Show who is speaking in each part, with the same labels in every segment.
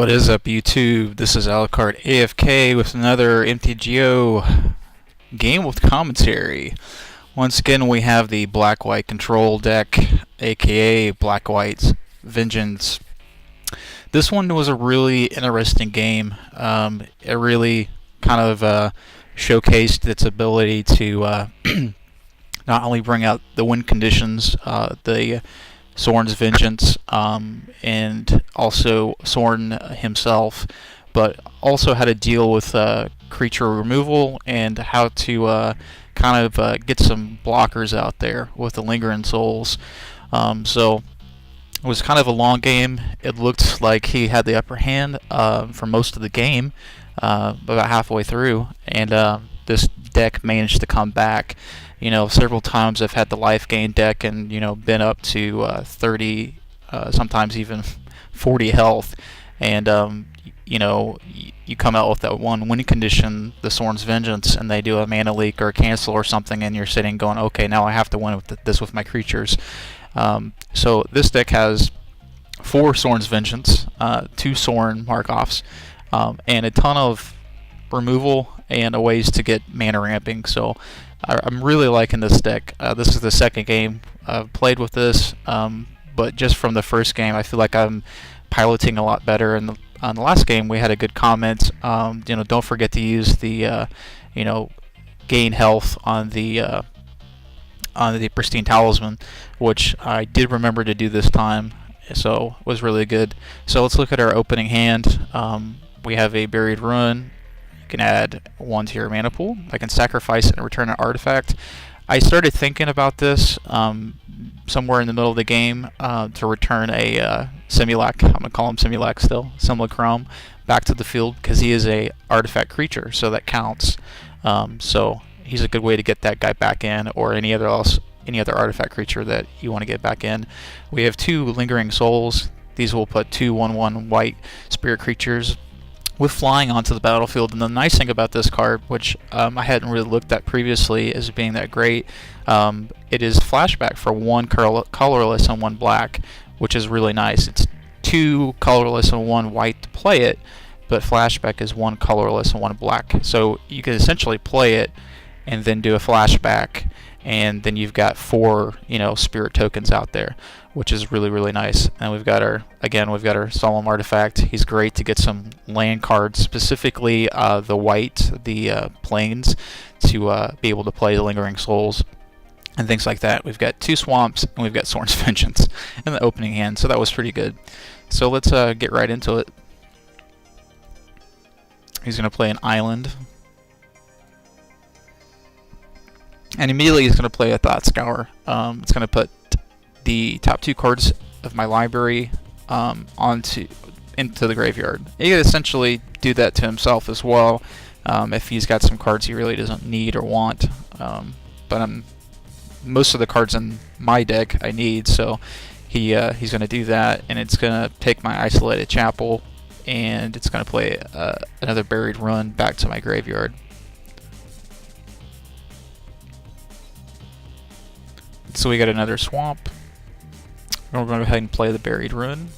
Speaker 1: What is up, YouTube? This is Alucard AFK with another MTGO game with commentary. Once again, we have the black-white control deck, aka Black-White's Vengeance. This one was a really interesting game. It really kind of showcased its ability to not only bring out the win conditions, the Sorin's Vengeance, and also Sorin himself, but also how to deal with creature removal and how to kind of get some blockers out there with the Lingering Souls. So it was kind of a long game. It looked like he had the upper hand for most of the game, about halfway through, and this deck managed to come back. Several times I've had the life gain deck and, been up to 30, sometimes even 40 health. And, you come out with that one winning condition, the Sorin's Vengeance, and they do a mana leak or a cancel or something, and you're sitting going, okay, now I have to win with this with my creatures. So this deck has 4 Sorin's Vengeance, 2 Sorin Markovs, and a ton of removal and ways to get mana ramping. So I'm really liking this deck. This is the second game I've played with this, but just from the first game, I feel like I'm piloting a lot better. And on the last game, we had a good comment. Don't forget to use the, gain health on the Pristine Talisman, which I did remember to do this time, so it was really good. So let's look at our opening hand. We have a Buried Ruin. Can add 1 to your mana pool. I can sacrifice it and return an artifact. I started thinking about this somewhere in the middle of the game to return a Simulac. I'm going to call him Simulac still, Simulacrum, back to the field because he is a artifact creature, so that counts. So he's a good way to get that guy back in, or any other artifact creature that you want to get back in. We have 2 Lingering Souls. These will put 2 1/1 white spirit creatures with flying onto the battlefield. And the nice thing about this card, which I hadn't really looked at previously as being that great, it is flashback for 1 colorless and 1 black, which is really nice. It's 2 colorless and 1 white to play it, but flashback is 1 colorless and 1 black. So you can essentially play it and then do a flashback, and then you've got 4 spirit tokens out there, which is really, really nice. And we've got our Solemn Artifact. He's great to get some land cards, specifically the white, the plains, to be able to play the Lingering Souls and things like that. We've got 2 swamps, and we've got Sorin's Vengeance in the opening hand, so that was pretty good. So let's get right into it. He's going to play an island, and immediately he's going to play a Thought Scour. It's going to put the top 2 cards of my library into the graveyard. He could essentially do that to himself as well if he's got some cards he really doesn't need or want. But most of the cards in my deck I need, so he's going to do that, and it's going to take my Isolated Chapel, and it's going to play another Buried Ruin back to my graveyard. So we got another swamp. We're going to go ahead and play the Buried Ruin.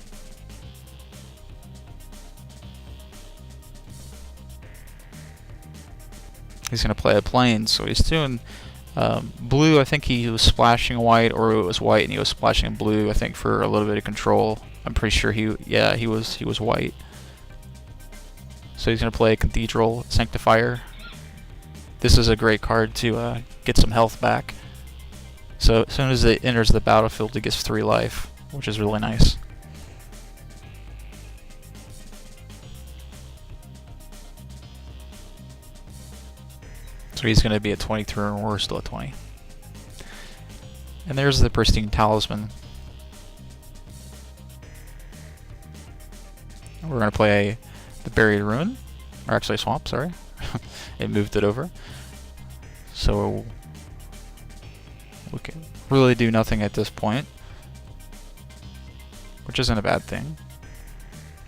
Speaker 1: He's going to play a Plains, so he's doing blue. I think he was splashing white, or it was white and he was splashing blue, I think, for a little bit of control. I'm pretty sure he was white. So he's going to play a Cathedral Sanctifier. This is a great card to get some health back. So as soon as it enters the battlefield, it gets 3 life, which is really nice. So he's going to be at 23, and we're still at 20. And there's the Pristine Talisman. We're going to play the Buried Ruin, or actually Swamp, sorry. It moved it over. So we can really do nothing at this point, which isn't a bad thing.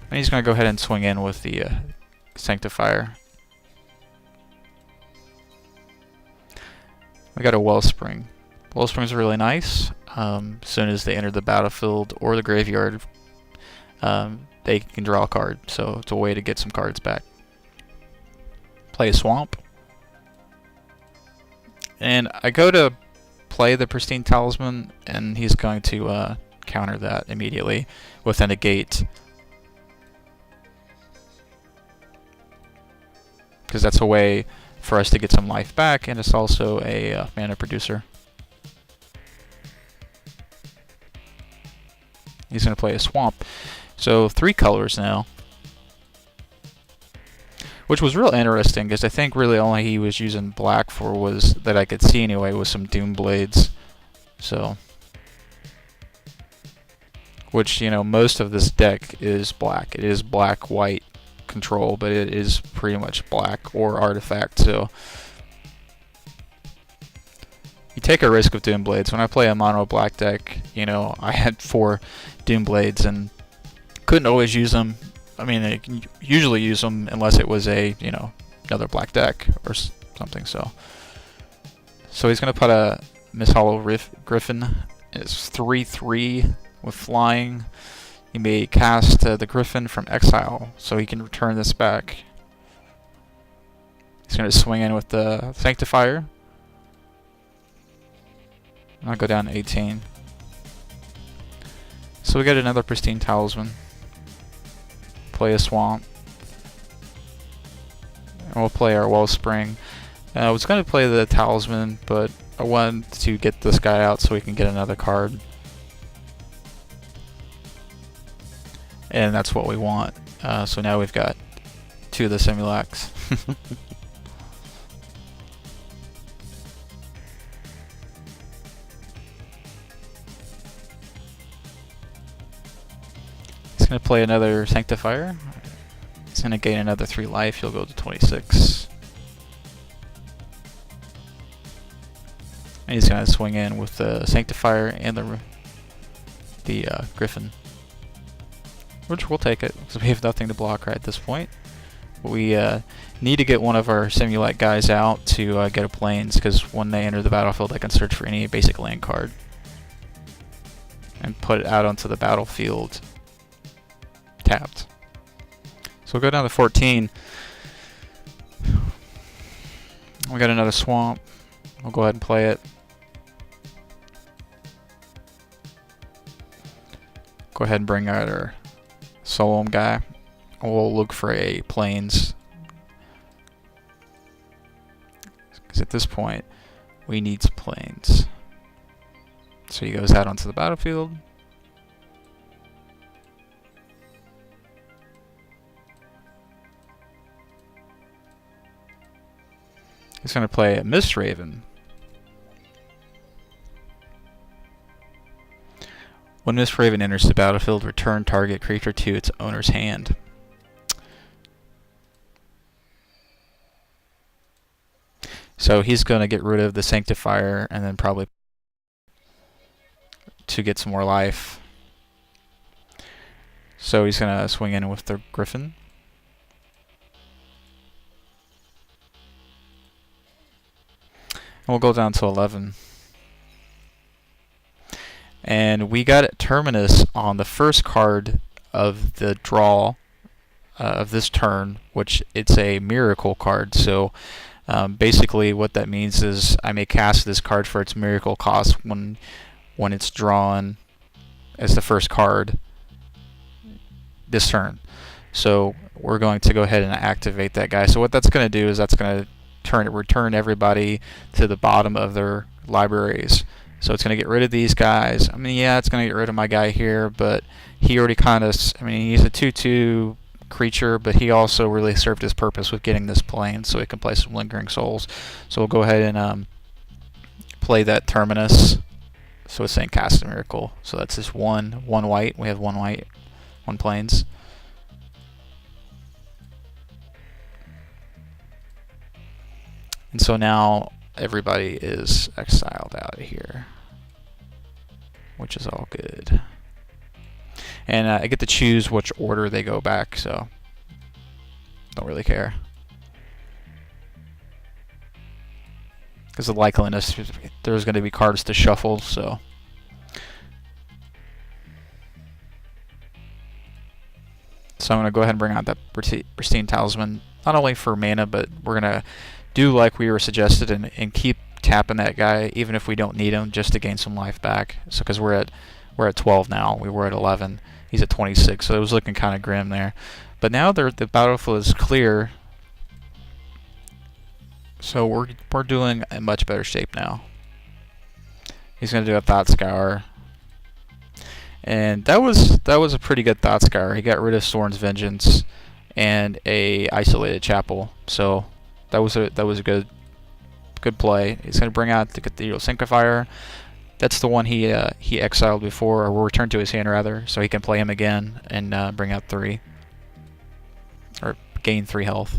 Speaker 1: And he's going to go ahead and swing in with the Sanctifier. We got a Wellspring. Wellspring's really nice. As soon as they enter the battlefield or the graveyard, they can draw a card. So it's a way to get some cards back. Play a Swamp. And I go to play the Pristine Talisman, and he's going to counter that immediately with a negate. Because that's a way for us to get some life back, and it's also a mana producer. He's going to play a Swamp. So 3 colors now. Which was real interesting, because I think really all he was using black for was, that I could see anyway, was some Doom Blades. So, which, you know, most of this deck is black. It is black-white control, but it is pretty much black or artifact, so you take a risk with Doom Blades. When I play a mono black deck, you know, I had 4 Doom Blades and couldn't always use them. I mean, I can usually use them unless it was a, you know, another black deck or something. So he's going to put a Miss Hollow Griffin. It's 3/3 with flying. He may cast the Griffin from exile, so he can return this back. He's going to swing in with the Sanctifier. I'll go down to 18. So we got another Pristine Talisman. Play a Swamp. And we'll play our Wellspring. I was going to play the Talisman, but I wanted to get this guy out so we can get another card. And that's what we want. So now we've got 2 of the Simulacs. He's going to play another Sanctifier. He's going to gain another 3 life. He'll go to 26. And he's going to swing in with the Sanctifier and the Griffin. Which we'll take it, because we have nothing to block right at this point. We need to get one of our Simulate guys out to get a Plains, because when they enter the battlefield, they can search for any basic land card and put it out onto the battlefield tapped. So we'll go down to 14. We got another Swamp. We'll go ahead and play it. Go ahead and bring out our Solemn guy. We'll look for a Plains, because at this point we need some Plains. So he goes out onto the battlefield. He's going to play a Mist Raven. When Mist Raven enters the battlefield, return target creature to its owner's hand. So he's going to get rid of the Sanctifier and then probably to get some more life. So he's going to swing in with the Griffin. And we'll go down to 11. And we got Terminus on the first card of the draw of this turn, which it's a miracle card. So basically what that means is I may cast this card for its miracle cost when it's drawn as the first card this turn. So we're going to go ahead and activate that guy. So what that's going to do is that's going to return everybody to the bottom of their libraries. So it's going to get rid of these guys. I mean, yeah, it's going to get rid of my guy here, but he already kind of, I mean, he's a 2/2 creature, but he also really served his purpose with getting this plane, so he can play some Lingering Souls. So we'll go ahead and play that Terminus. So it's saying cast a miracle. So that's just one white. We have 1 white, 1 plains. And so now everybody is exiled out of here, which is all good. And I get to choose which order they go back, so don't really care. Because the likeliness, there's going to be cards to shuffle, so. So I'm going to go ahead and bring out that Pristine Talisman, not only for mana, but we're going to do like we were suggested and keep tapping that guy even if we don't need him, just to gain some life back. So because we're at 12 now, we were at 11, he's at 26, so it was looking kind of grim there. But now the battlefield is clear, so we're doing a much better shape now. He's going to do a Thought Scour. And that was a pretty good Thought Scour. He got rid of Sorin's Vengeance and a Isolated Chapel. So that was a good play. He's going to bring out the Cathedral Syncophier. That's the one he exiled before, or will return to his hand rather, so he can play him again and bring out 3 or gain 3 health.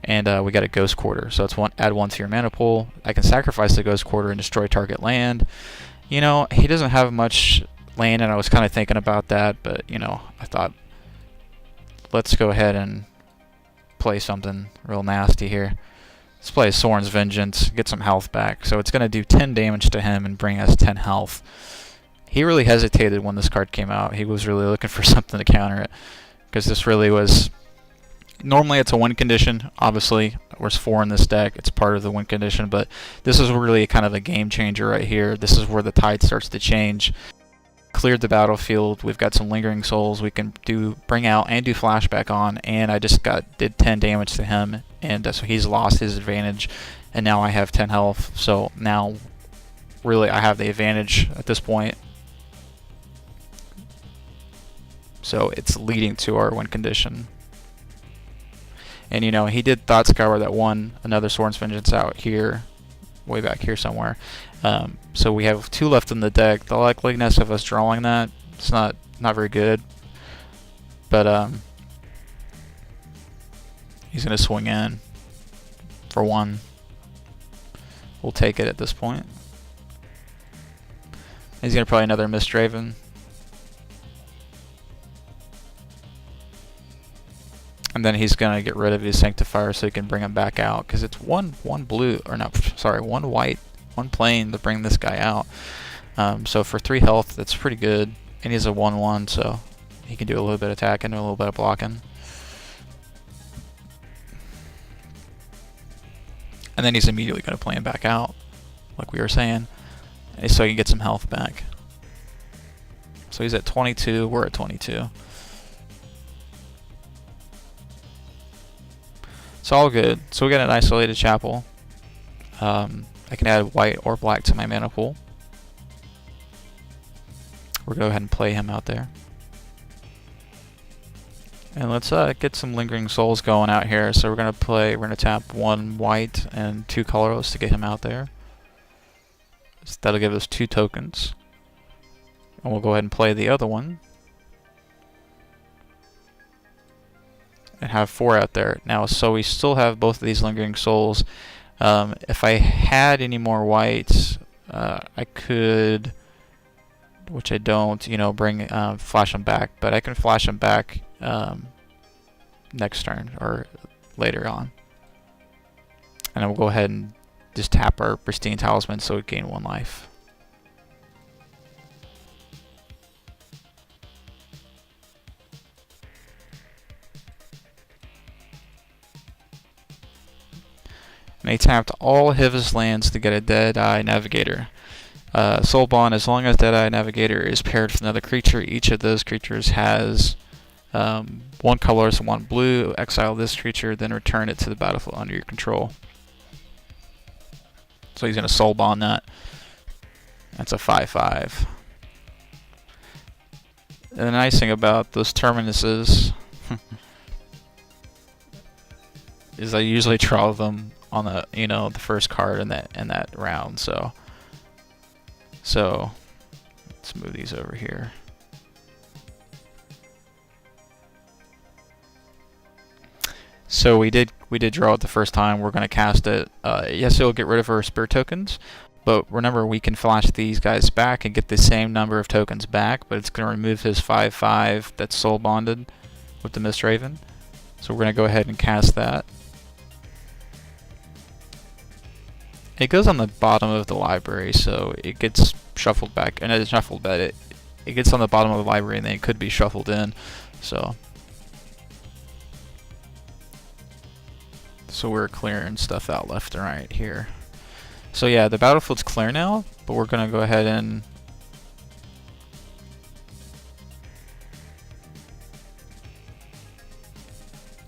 Speaker 1: And we got a Ghost Quarter, so it's add 1 to your mana pool. I can sacrifice the Ghost Quarter and destroy target land. You know, he doesn't have much land, and I was kind of thinking about that, but you know, I thought, let's go ahead and play something real nasty here. Let's play Sorin's Vengeance, get some health back. So it's going to do 10 damage to him and bring us 10 health. He really hesitated when this card came out. He was really looking for something to counter it, because this really was... Normally it's a win condition, obviously. There's 4 in this deck, it's part of the win condition, but this is really kind of a game changer right here. This is where the tide starts to change. Cleared the battlefield, we've got some Lingering Souls we can bring out and do flashback on, and I just did 10 damage to him, and so he's lost his advantage, and now I have 10 health, so now really I have the advantage at this point. So it's leading to our win condition. And you know, he did Thought Scour that won another Sorin's Vengeance out here, way back here somewhere. So we have 2 left in the deck. The likeliness of us drawing that, it's not very good. But he's gonna swing in for 1. We'll take it at this point. He's gonna play another Mistdraven. And then he's gonna get rid of his Sanctifier so he can bring him back out, because it's one blue, or no, sorry, 1 white, 1 plain to bring this guy out. So for 3 health, that's pretty good. And he's a 1/1, so he can do a little bit of attacking and a little bit of blocking. And then he's immediately gonna play him back out, like we were saying, so he can get some health back. So he's at 22. We're at 22. It's all good. So we got an Isolated Chapel. I can add white or black to my mana pool. We'll go ahead and play him out there. And let's get some Lingering Souls going out here. So we're gonna tap 1 white and 2 colorless to get him out there. So that'll give us 2 tokens. And we'll go ahead and play the other one. And have 4 out there now, so we still have both of these Lingering Souls. If I had any more whites, I could, which I don't, you know, bring flash them back, but I can flash them back next turn or later on. And then we'll go ahead and just tap our Pristine Talisman so we gain 1 life. And he tapped all of his lands to get a Deadeye Navigator. Soul Bond, as long as Deadeye Navigator is paired with another creature, each of those creatures has 1 colorless and 1 blue. Exile this creature, then return it to the battlefield under your control. So he's going to Soul Bond that. That's a 5/5. And the nice thing about those Terminuses is I usually draw them on the, you know, the first card in that round. So let's move these over here. So we did draw it the first time. We're going to cast it. Yes, it'll get rid of our spirit tokens, but remember we can flash these guys back and get the same number of tokens back, but it's going to remove his 5/5 that's soul bonded with the Mistdraven. So we're going to go ahead and cast that. It goes on the bottom of the library, so it gets shuffled back, and it's shuffled, but it gets on the bottom of the library and then it could be shuffled in. So we're clearing stuff out left and right here. So yeah, the battlefield's clear now, but we're gonna go ahead and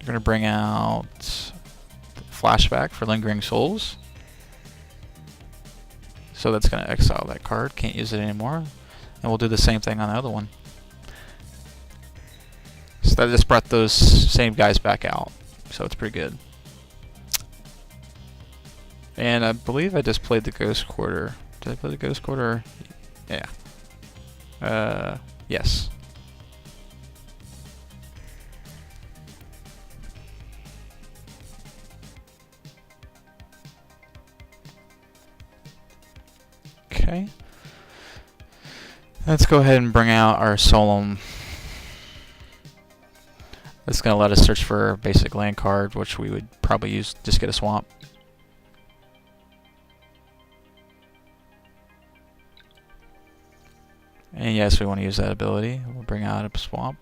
Speaker 1: we're gonna bring out flashback for Lingering Souls. So that's gonna exile that card, can't use it anymore. And we'll do the same thing on the other one. So that just brought those same guys back out. So it's pretty good. And I believe I just played the Ghost Quarter. Did I play the Ghost Quarter? Yeah. Yes. Okay. Let's go ahead and bring out our Solemn. It's going to let us search for a basic land card, which we would probably use just get a swamp. And yes, we want to use that ability. We'll bring out a swamp.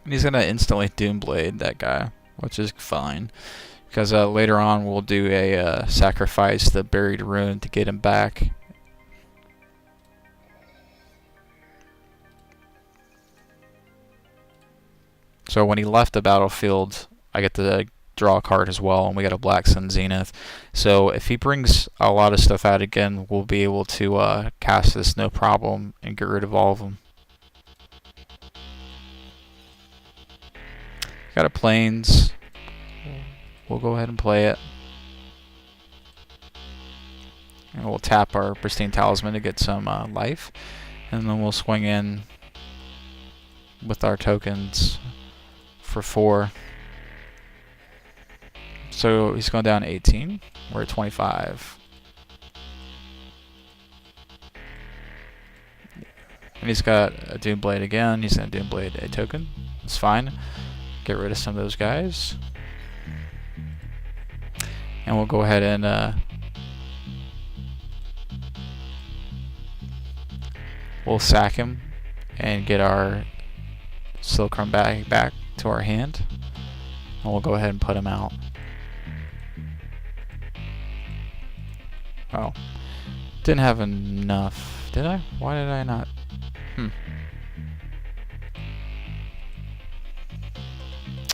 Speaker 1: And he's going to instantly Doomblade that guy, which is fine. Because later on we'll do a sacrifice the Buried Rune to get him back. So when he left the battlefield, I get to draw a card as well, and we got a Black Sun Zenith. So if he brings a lot of stuff out again, we'll be able to cast this no problem and get rid of all of them. Got a Plains. We'll go ahead and play it. And we'll tap our Pristine Talisman to get some life. And then we'll swing in with our tokens for 4. So he's going down 18. We're at 25. And he's got a Doomblade again. He's going to Doomblade a token. It's fine. Get rid of some of those guys. And we'll go ahead and we'll sack him and get our Silkrum back to our hand. And we'll go ahead and put him out. Oh. Didn't have enough. Did I? Why did I not?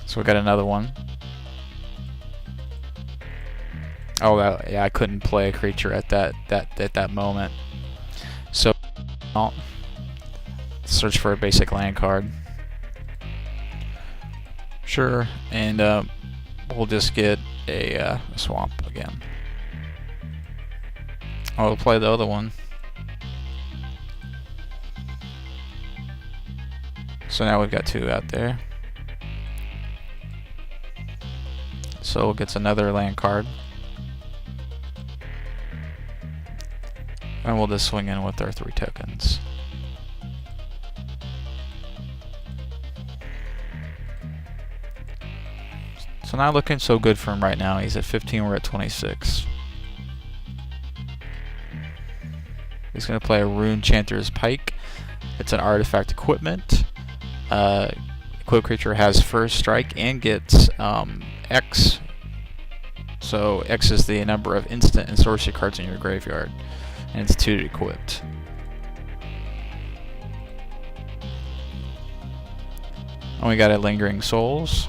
Speaker 1: So we got another one. Oh, yeah, I couldn't play a creature at that moment. So, I'll search for a basic land card. Sure, and we'll just get a swamp again. Oh, we'll play the other one. So now we've got 2 out there. So it gets another land card. And we'll just swing in with our 3 tokens. So not looking so good for him right now. He's at 15, we're at 26. He's going to play a Rune Chanter's Pike. It's an artifact equipment. Equipped creature has first strike and gets X. So X is the number of instant and sorcery cards in your graveyard. And it's 2 equipped. And we got a Lingering Souls,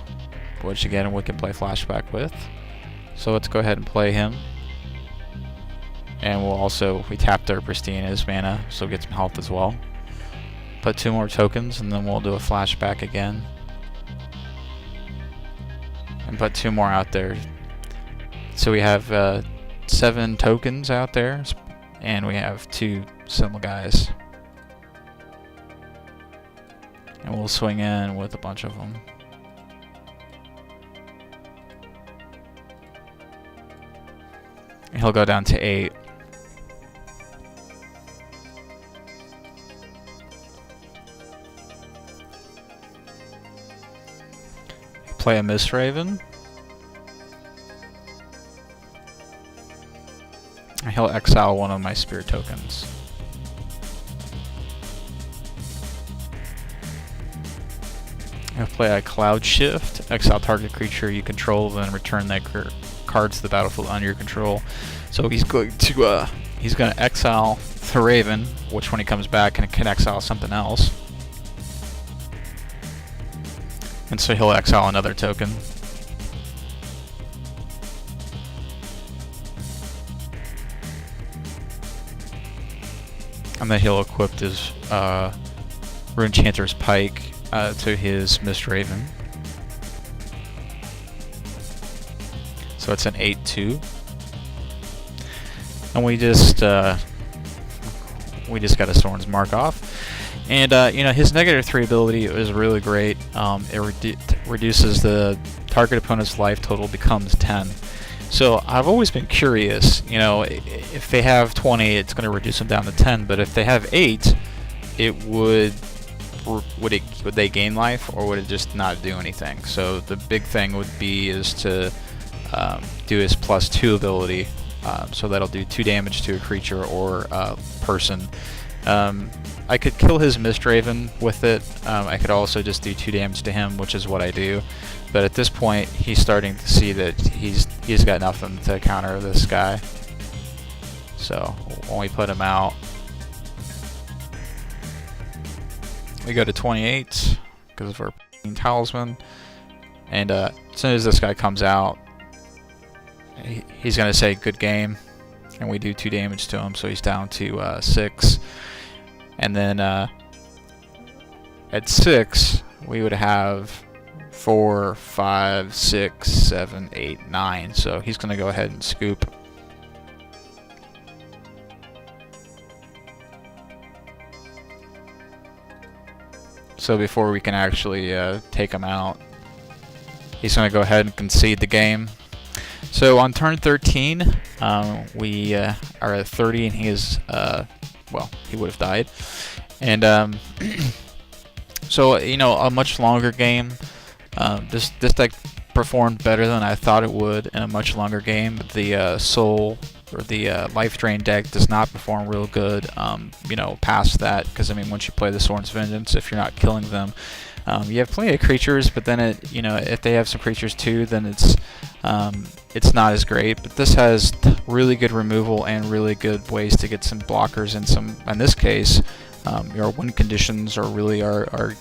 Speaker 1: which again we can play flashback with. So let's go ahead and play him. And we'll also, we tapped our Pristine as mana, so get some health as well. Put 2 more tokens, and then we'll do a flashback again. And put 2 more out there. So we have 7 tokens out there, and we have 2 simple guys. And we'll swing in with a bunch of them. And he'll go down to 8. Play a Mist Raven. He'll exile one of my spirit tokens. He'll play a Cloud Shift, exile target creature you control, then return that card to the battlefield under your control. So he's going to exile the Raven, which when he comes back can exile something else. And so he'll exile another token. And then he'll equip his Rune Chanter's Pike to his Mist Raven. So it's an 8/2. And we just got a Sorin's Mark off. And you know, his -3 ability is really great. It reduces the target opponent's life total becomes 10. So I've always been curious, you know, if they have 20, it's going to reduce them down to 10. But if they have 8, it would they gain life, or would it just not do anything? So the big thing would be is to do his +2 ability. So that'll do 2 damage to a creature or person. I could kill his Mist Raven with it. I could also just do 2 damage to him, which is what I do. But at this point, he's starting to see that he's got nothing to counter this guy. So when we put him out, we go to 28 because of our Talisman. And as soon as this guy comes out, he's going to say good game, and we do 2 damage to him, so he's down to 6. And then at 6, we would have 4, 5, 6, 7, 8, 9. So he's going to go ahead and scoop. So before we can actually take him out, he's going to go ahead and concede the game. So on turn 13, we are at 30, and he is, well, he would have died. And so, you know, a much longer game. This deck performed better than I thought it would in a much longer game. The Soul or the Life Drain deck does not perform real good, you know, past that, because I mean, once you play the Sorin's Vengeance, if you're not killing them, you have plenty of creatures, but then it, you know, if they have some creatures too, then it's not as great. But this has really good removal and really good ways to get some blockers and some, in this case, your win conditions are really our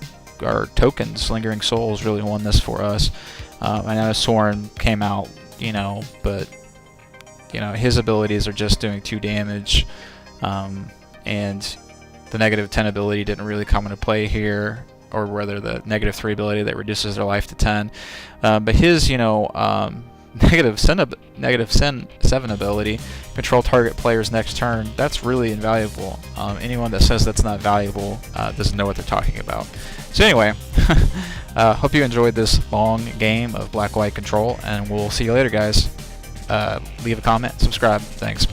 Speaker 1: tokens. Lingering Souls really won this for us. I know Sorin came out, you know, but you know, his abilities are just doing 2 damage, and the -10 ability didn't really come into play here, or rather the -3 ability that reduces their life to 10. But his, you know, -7 ability, control target players next turn, that's really invaluable. Anyone that says that's not valuable doesn't know what they're talking about. So anyway, hope you enjoyed this long game of Black-White Control, and we'll see you later, guys. Leave a comment, subscribe. Thanks.